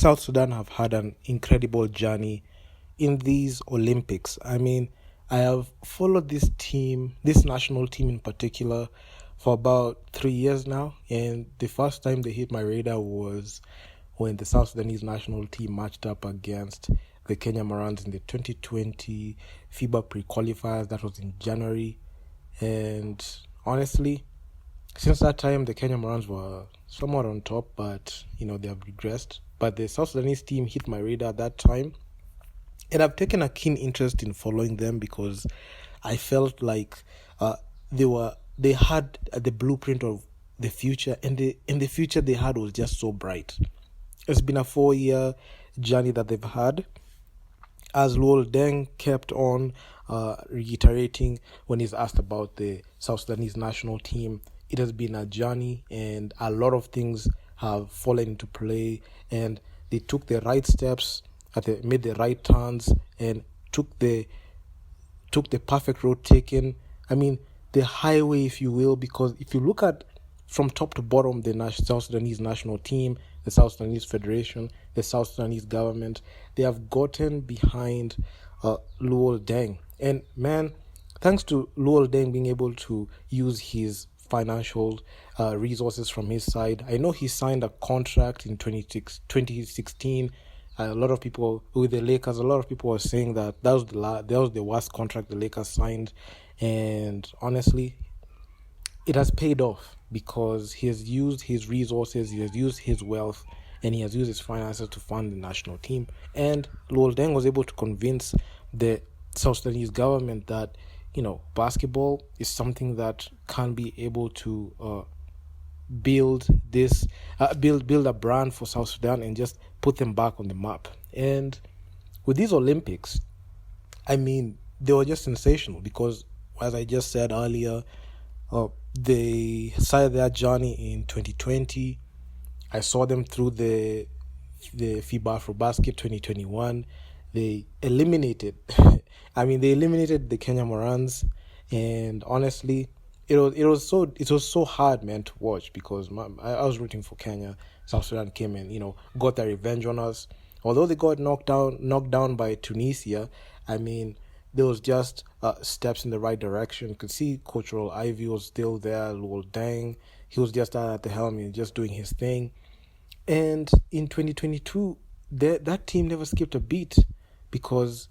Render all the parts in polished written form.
South Sudan have had an incredible journey in these Olympics. I mean, I have followed this team, this national team in particular, for about 3 years now. And the first time they hit my radar was when the South Sudanese national team matched up against the Kenya Morans in the 2020 FIBA pre-qualifiers. That was in January. And honestly, since that time, the Kenya Morans were somewhat on top, but, they have regressed. But the South Sudanese team hit my radar at that time. And I've taken a keen interest in following them because I felt like they had the blueprint of the future, and the future they had was just so bright. It's been a 4-year journey that they've had. As Luol Deng kept on reiterating when he's asked about the South Sudanese national team, it has been a journey, and a lot of things have fallen into play, and they took the right steps, made the right turns, and took the perfect road taken. I mean, the highway, if you will, because if you look at from top to bottom, the South Sudanese national team, the South Sudanese Federation, the South Sudanese government, they have gotten behind Luol Deng. And man, thanks to Luol Deng being able to use his financial resources from his side, I know he signed a contract in 2016. A lot of people with the Lakers, a lot of people were saying that was the worst contract the Lakers signed, and honestly, it has paid off because he has used his resources, he has used his wealth, and he has used his finances to fund the national team. And Luol Deng was able to convince the South Sudanese government that basketball is something that can be able to build a brand for South Sudan and just put them back on the map. And with these Olympics, I mean, they were just sensational because, as I just said earlier, they started their journey in 2020. I saw them through the FIBA Afrobasket 2021. They eliminated the Kenya Morans, and honestly, it was so hard, man, to watch because I was rooting for Kenya. South Sudan came and got their revenge on us. Although they got knocked down by Tunisia, I mean, there was just steps in the right direction. You could see Coach Ivy was still there. Luol Deng, he was just at the helm and just doing his thing. And in 2022, that team never skipped a beat because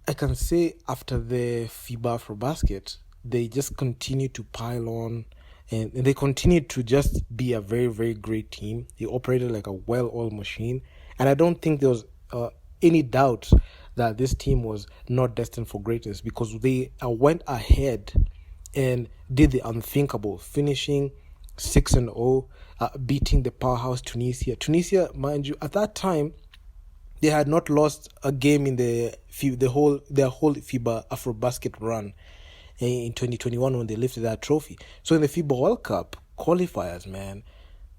I can say after the FIBA Afrobasket, they just continued to pile on, and they continued to just be a very, very great team. They operated like a well-oiled machine, and I don't think there was any doubt that this team was not destined for greatness because they went ahead and did the unthinkable, finishing 6-0, beating the powerhouse Tunisia. Tunisia, mind you, at that time, they had not lost a game in their whole FIBA Afrobasket run in 2021 when they lifted that trophy. So in the FIBA World Cup qualifiers, man,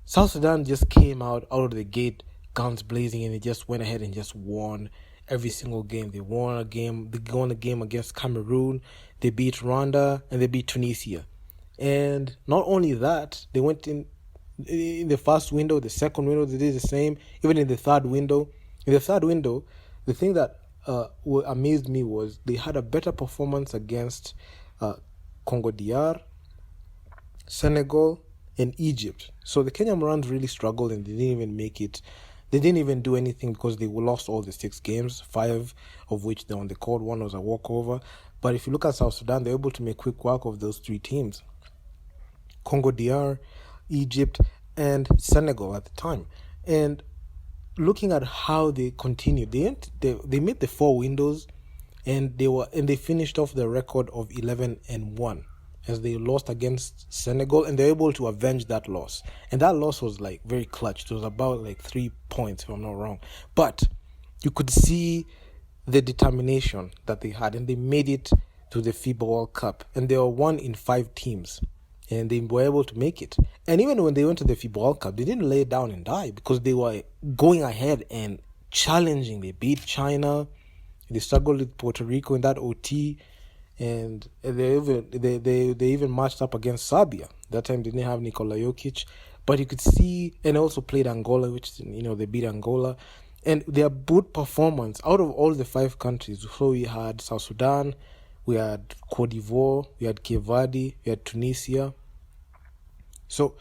South Sudan just came out of the gate, guns blazing, and they just went ahead and just won every single game. They won a game. They won a game against Cameroon. They beat Rwanda and they beat Tunisia. And not only that, they went in the first window, the second window, they did the same. Even in the third window. In the third window, the thing that amazed me was they had a better performance against Congo DR, Senegal, and Egypt. So the Kenya Morans really struggled and they didn't even make it. They didn't even do anything because they lost all the 6 games, 5 of which they won the court. 1 was a walkover. But if you look at South Sudan, they're able to make quick work of those 3 teams. Congo DR, Egypt, and Senegal at the time. And looking at how they continued, they made the 4 windows, and they finished off the record of 11-1 as they lost against Senegal, and they're able to avenge that loss. And that loss was like very clutch. It was about like 3 points, if I'm not wrong. But you could see the determination that they had, and they made it to the FIBA World Cup, and they were 1 in 5 teams. And they were able to make it. And even when they went to the FIBA World Cup, they didn't lay down and die because they were going ahead and challenging. They beat China. They struggled with Puerto Rico in that OT. And they even matched up against Serbia. That time they didn't have Nikola Jokic. But you could see, and also played Angola, which, they beat Angola. And their good performance out of all the 5 countries. So we had South Sudan, we had Cote d'Ivoire, we had Cape Verde, we had Tunisia. So,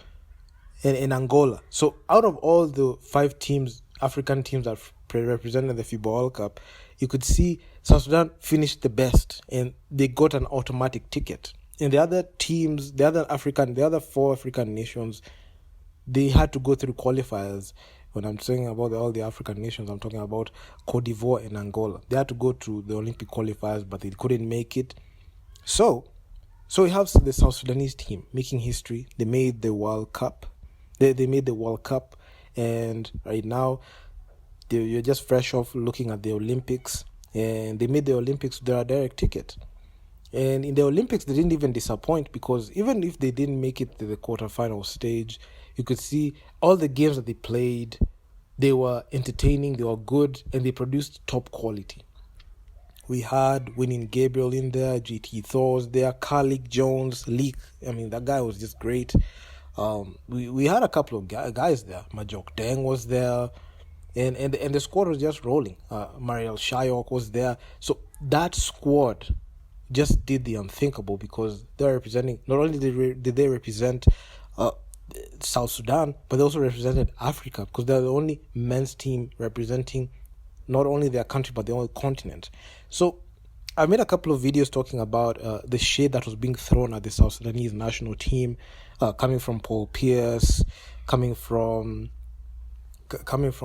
and Angola. So out of all the 5 teams, African teams that represented the FIBA World Cup, you could see South Sudan finished the best, and they got an automatic ticket. And the other teams, the other 4 African nations, they had to go through qualifiers. When I'm saying about all the African nations, I'm talking about Cote d'Ivoire and Angola. They had to go to the Olympic qualifiers, but they couldn't make it. So we have the South Sudanese team making history. They made the World Cup. They made the World Cup, and right now you're just fresh off looking at the Olympics, and they made the Olympics their direct ticket. And in the Olympics, they didn't even disappoint, because even if they didn't make it to the quarterfinal stage, you could see all the games that they played, they were entertaining, they were good, and they produced top quality. We had Winning Gabriel in there, GT Thors there, Kalik Jones, Leak. I mean, that guy was just great. We had a couple of guys there. Luol Deng was there, and the squad was just rolling. Mariel Shayok was there. So that squad just did the unthinkable, because they're representing, not only did they represent South Sudan, but they also represented Africa, because they're the only men's team representing not only their country but the whole continent. So I made a couple of videos talking about the shade that was being thrown at the South Sudanese national team, coming from Paul Pierce, coming from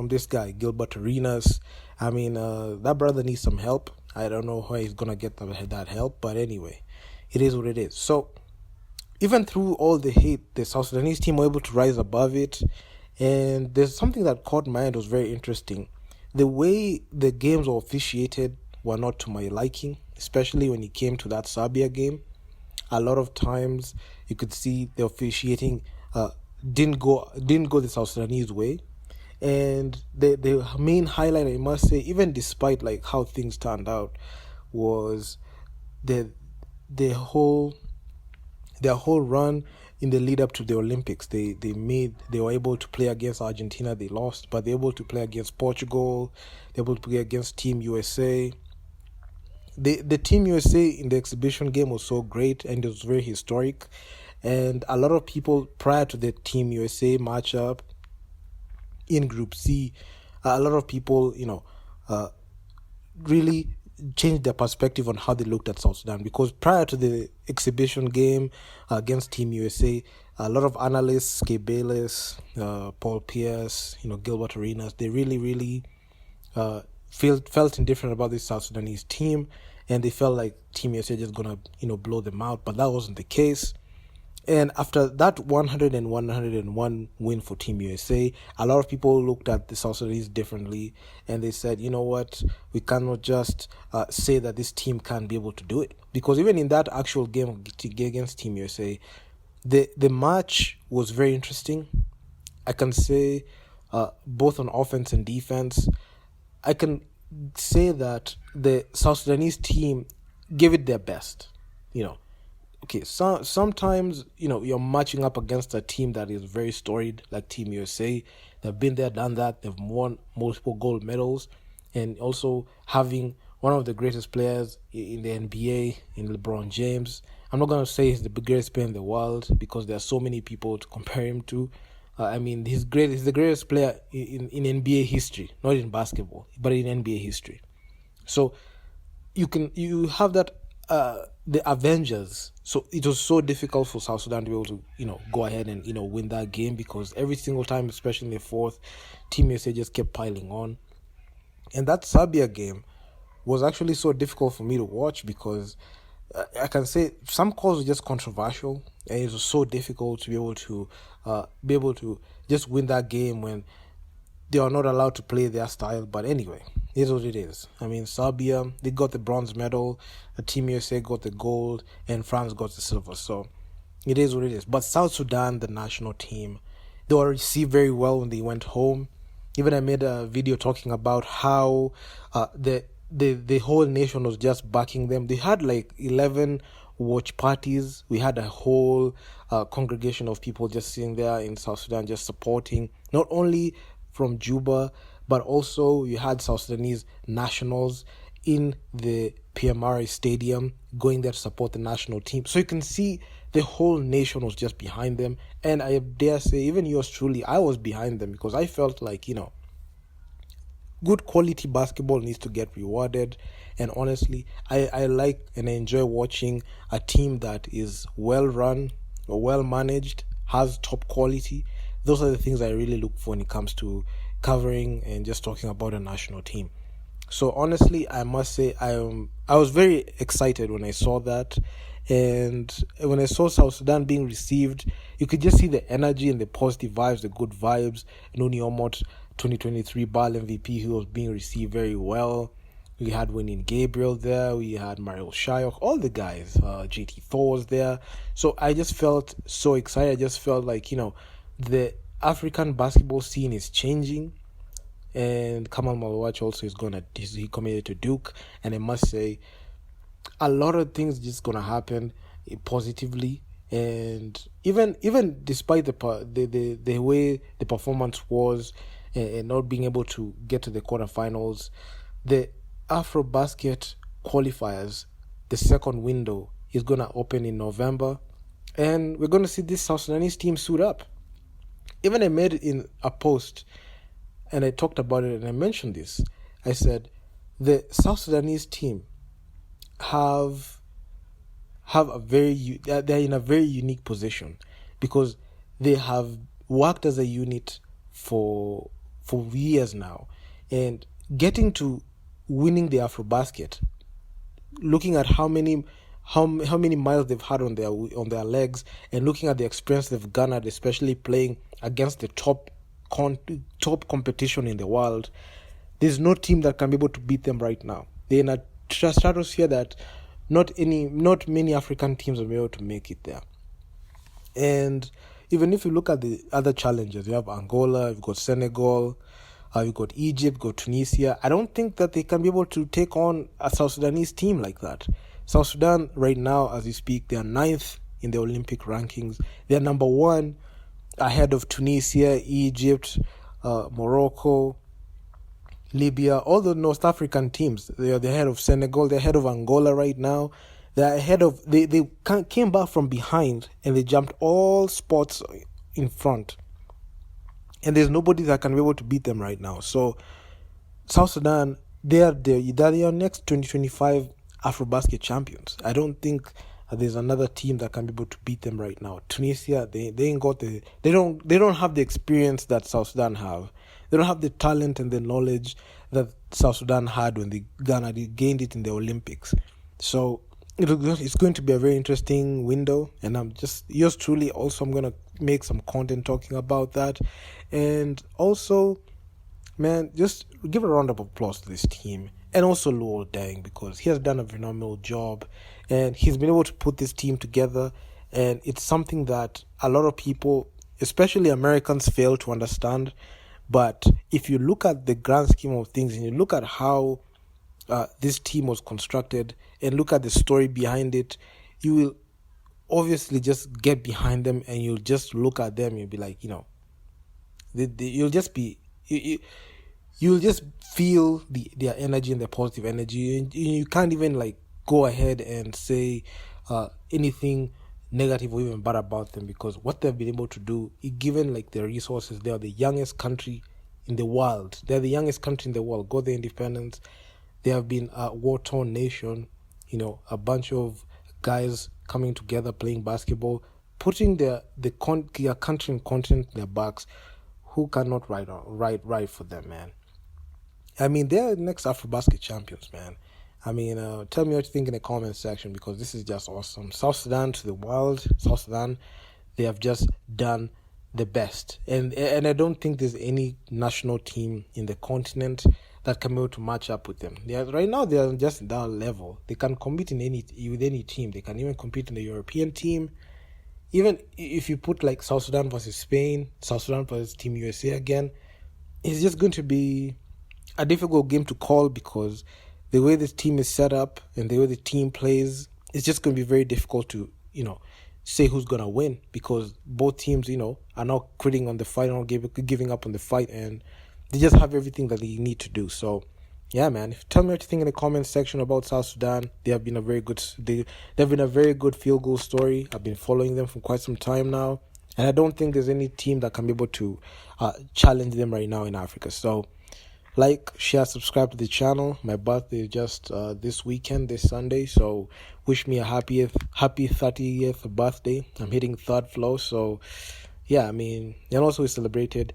this guy Gilbert Arenas. I mean, that brother needs some help. I don't know where he's gonna get that help, but anyway, it is what it is. So even through all the hate, the South Sudanese team were able to rise above it. And there's something that caught my eye, was very interesting. The way the games were officiated were not to my liking, especially when it came to that Serbia game. A lot of times you could see the officiating didn't go the South Sudanese way. And the main highlight, I must say, even despite like how things turned out, was their whole run in the lead up to the Olympics. They were able to play against Argentina. They lost, but they were able to play against Portugal. They were able to play against Team USA. The Team USA in the exhibition game was so great, and it was very historic. And a lot of people, prior to the Team USA matchup in Group C, a lot of people, really changed their perspective on how they looked at South Sudan, because prior to the exhibition game against Team USA, a lot of analysts, Skip Bayless, Paul Pierce, Gilbert Arenas, they really felt indifferent about this South Sudanese team, and they felt like Team USA just gonna blow them out, but that wasn't the case. And after that 101 win for Team USA, a lot of people looked at the South Sudanese differently, and they said, you know what, we cannot just say that this team can't be able to do it. Because even in that actual game against Team USA, the match was very interesting. I can say both on offense and defense. I can say that the South Sudanese team gave it their best, Okay, so sometimes, you're matching up against a team that is very storied, like Team USA. They've been there, done that. They've won multiple gold medals, and also having one of the greatest players in the NBA, in LeBron James. I'm not going to say he's the greatest player in the world, because there are so many people to compare him to. He's the greatest player in NBA history, not in basketball, but in NBA history. So you have that, the Avengers. So it was so difficult for South Sudan to be able to, go ahead and, win that game, because every single time, especially in the fourth, Team USA just kept piling on. And that Serbia game was actually so difficult for me to watch, because I can say some calls were just controversial, and it was so difficult to be able to just win that game when they are not allowed to play their style. But anyway, it is what it is. Serbia, they got the bronze medal, the Team USA got the gold, and France got the silver. So it is what it is. But South Sudan, the national team, they were received very well when they went home. Even I made a video talking about how the whole nation was just backing them. They had like 11 watch parties. We had a whole congregation of people just sitting there in South Sudan, just supporting, not only from Juba, but also you had South Sudanese nationals in the PMRA stadium going there to support the national team. So you can see the whole nation was just behind them. And I dare say, even yours truly, I was behind them because I felt like, good quality basketball needs to get rewarded. And honestly, I like and I enjoy watching a team that is well run or well managed, has top quality. Those are the things I really look for when it comes to covering and just talking about a national team. So honestly, I must say I was very excited when I saw that. And when I saw South Sudan being received, you could just see the energy and the positive vibes, the good vibes. Noni Omot, 2023 BAL MVP, who was being received very well. We had Winning Gabriel there. We had Mario Shayok, all the guys. JT Thor was there. So I just felt so excited. I just felt like, the African basketball scene is changing. And Kamal Malwach also he committed to Duke. And I must say, a lot of things just gonna happen positively. And even despite the way the performance was and not being able to get to the quarterfinals, the Afrobasket qualifiers, the second window is gonna open in November, and we're gonna see this South Sudanese team suit up. Even I made it in a post and I talked about it and I mentioned this. I said the South Sudanese team have they're in a very unique position because they have worked as a unit for years now, and getting to winning the Afrobasket, looking at how many miles they've had on their legs, and looking at the experience they've garnered, especially playing against the top competition in the world. There's no team that can be able to beat them right now. They're in a stratosphere that not many African teams will be able to make it there. And even if you look at the other challenges, you have Angola, you've got Senegal, you've got Egypt, you've got Tunisia. I don't think that they can be able to take on a South Sudanese team like that. South Sudan right now, as we speak, they are 9th in the Olympic rankings. They are number 1 ahead of Tunisia, Egypt, Morocco, Libya, all the North African teams. They're ahead of Senegal, they're ahead of Angola right now. They're ahead of, they came back from behind and they jumped all spots in front. And there's nobody that can be able to beat them right now. So South Sudan, they're your next 2025 Afrobasket champions. I don't think there's another team that can be able to beat them right now. Tunisia, they ain't got they don't have the experience that South Sudan have. They don't have the talent and the knowledge that South Sudan had when they gained it in the Olympics. So it's going to be a very interesting window, and I'm just yours truly. Also, I'm gonna make some content talking about that, and also, man, just give a round of applause to this team, and also Luol Deng, because he has done a phenomenal job, and he's been able to put this team together, and it's something that a lot of people, especially Americans, fail to understand. But if you look at the grand scheme of things and you look at how this team was constructed and look at the story behind it, you will obviously just get behind them, and you'll just look at them and you'll be like, you'll just be... You'll just feel their energy and their positive energy, and you can't even go ahead and say anything negative or even bad about them, because what they've been able to do, given their resources, they are the youngest country in the world. They're the youngest country in the world. Got their independence. They have been a war-torn nation. A bunch of guys coming together, playing basketball, putting their country and continent in their backs. Who cannot ride for them, man? I mean, they're the next Afrobasket champions, man. I mean, tell me what you think in the comment section, because this is just awesome. South Sudan to the world. South Sudan, they have just done the best. And I don't think there's any national team in the continent that can be able to match up with them. Right now, they are just in that level. They can compete with any team. They can even compete in the European team. Even if you put South Sudan versus Spain, South Sudan versus Team USA again, it's just going to be a difficult game to call, because the way this team is set up and the way the team plays it's just going to be very difficult to, say who's going to win, because both teams, are not quitting on the fight, not giving up on the fight, and they just have everything that they need to do. So, yeah, man. Tell me what you think in the comments section about South Sudan. They've been a very good field goal story. I've been following them for quite some time now, and I don't think there's any team that can be able to challenge them right now in Africa. So, like, share, subscribe to the channel. My birthday is just this weekend, this Sunday. So wish me a happy 30th birthday. I'm hitting third floor. So yeah, I mean, and also we celebrated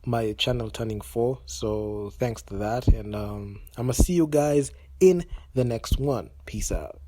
my channel turning 4. So thanks to that. And I'm going to see you guys in the next one. Peace out.